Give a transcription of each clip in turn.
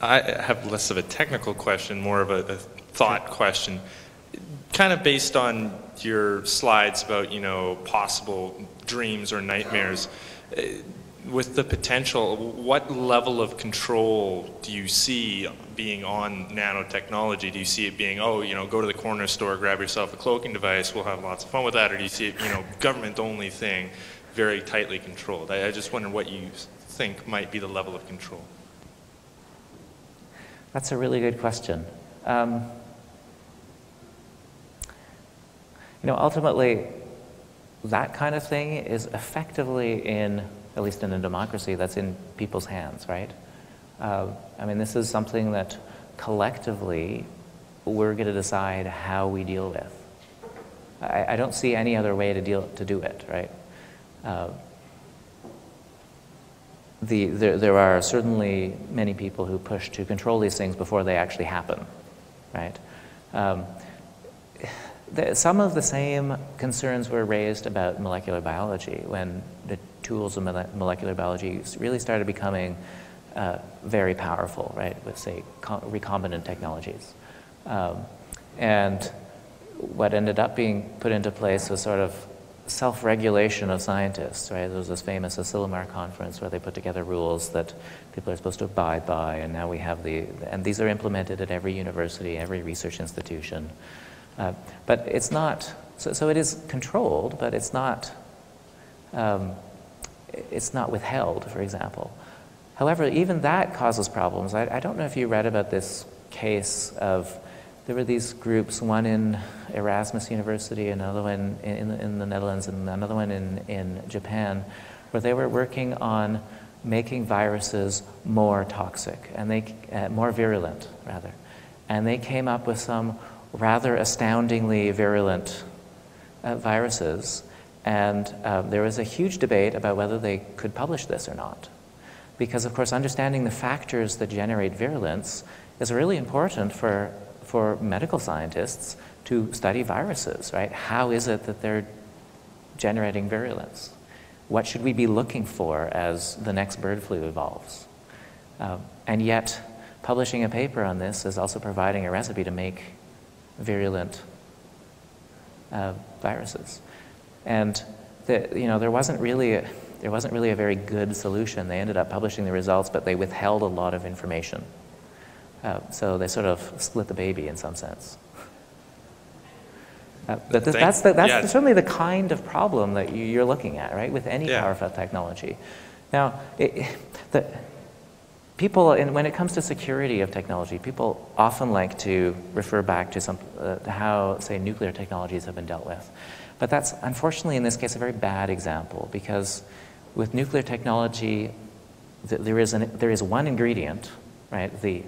I have less of a technical question, more of a thought question. Kind of based on your slides about, you know, possible dreams or nightmares, with the potential, what level of control do you see being on nanotechnology? Do you see it being, oh, you know, go to the corner store, grab yourself a cloaking device, we'll have lots of fun with that, or do you see it, you know, government-only thing, very tightly controlled? I just wonder what you think might be the level of control. That's a really good question. You know, ultimately, that kind of thing is effectively in, at least in a democracy, that's in people's hands, right? I mean, this is something that collectively we're going to decide how we deal with. I don't see any other way to do it, right? There are certainly many people who push to control these things before they actually happen, right? Some of the same concerns were raised about molecular biology when the tools of molecular biology really started becoming very powerful, right, with, say, recombinant technologies. And what ended up being put into place was sort of self-regulation of scientists, right? There was this famous Asilomar conference where they put together rules that people are supposed to abide by, and now we have and these are implemented at every university, every research institution. But it's not, so it is controlled, but it's not withheld, for example. However, even that causes problems. I don't know if you read about this case of, there were these groups, one in Erasmus University, another one in the Netherlands, and another one in Japan, where they were working on making viruses more toxic, and more virulent, rather. And they came up with some rather astoundingly virulent viruses, and there was a huge debate about whether they could publish this or not. Because, of course, understanding the factors that generate virulence is really important for medical scientists to study viruses, right? How is it that they're generating virulence? What should we be looking for as the next bird flu evolves? And yet, publishing a paper on this is also providing a recipe to make virulent viruses. And there wasn't really a very good solution. They ended up publishing the results, but they withheld a lot of information. So they sort of split the baby in some sense. But that's certainly the kind of problem that you're looking at, right, with any powerful technology. Now, people, when it comes to security of technology, people often like to refer back to how, say, nuclear technologies have been dealt with. But that's, unfortunately, in this case, a very bad example, because with nuclear technology, there is one ingredient, right, the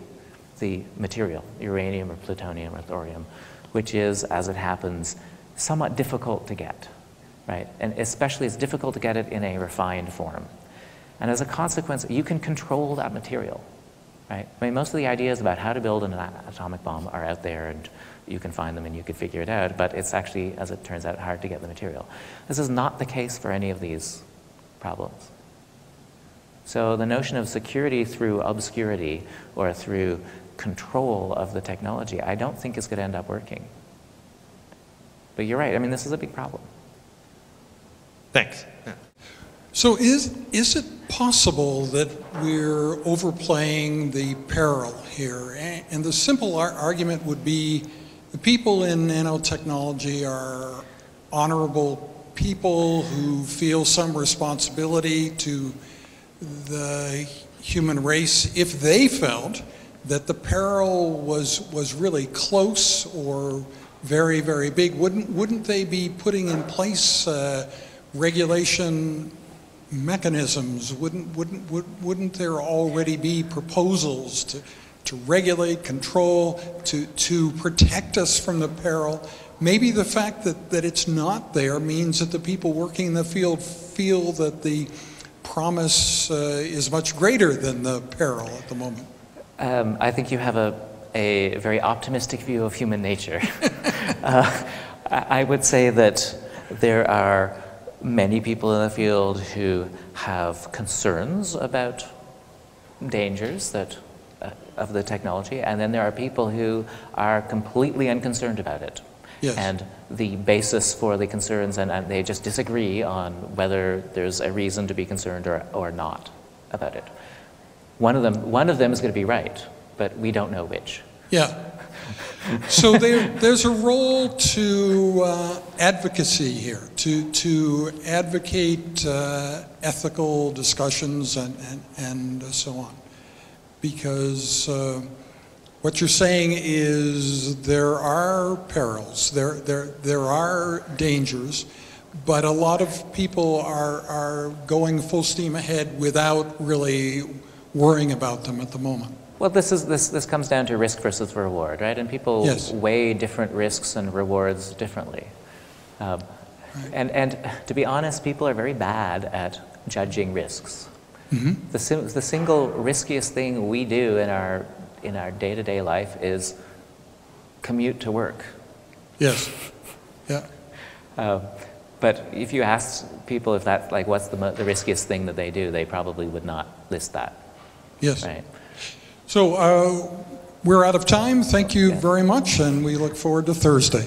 material, uranium or plutonium or thorium, which is, as it happens, somewhat difficult to get, right? And especially it's difficult to get it in a refined form. And as a consequence, you can control that material, right? I mean, most of the ideas about how to build an atomic bomb are out there, and you can find them and you can figure it out, but it's actually, as it turns out, hard to get the material. This is not the case for any of these problems. So the notion of security through obscurity or through control of the technology, I don't think is going to end up working. But you're right, I mean, this is a big problem. Thanks. Yeah. So is it possible that we're overplaying the peril here? And the simple argument would be the people in nanotechnology are honorable people who feel some responsibility to the human race. If they felt that the peril was really close or very, very big, wouldn't they be putting in place regulation mechanisms? Wouldn't there already be proposals to regulate, control, to protect us from the peril? Maybe the fact that it's not there means that the people working in the field feel that the promise is much greater than the peril at the moment. I think you have a very optimistic view of human nature. I would say that there are many people in the field who have concerns about dangers that of the technology, and then there are people who are completely unconcerned about it. Yes. And the basis for the concerns, and they just disagree on whether there's a reason to be concerned or not about it. One of them is going to be right, but we don't know which. Yeah. So there's a role to advocacy here, to advocate ethical discussions and so on. Because what you're saying is there are perils, there are dangers, but a lot of people are going full steam ahead without really worrying about them at the moment. Well, this comes down to risk versus reward, right? And people Yes. weigh different risks and rewards differently. Right. And to be honest, people are very bad at judging risks. Mm-hmm. The single riskiest thing we do in our day-to-day life is commute to work. Yes. Yeah. But if you ask people if that's like what's the riskiest thing that they do, they probably would not list that. Yes. Right. So we're out of time. Thank you very much, and we look forward to Thursday.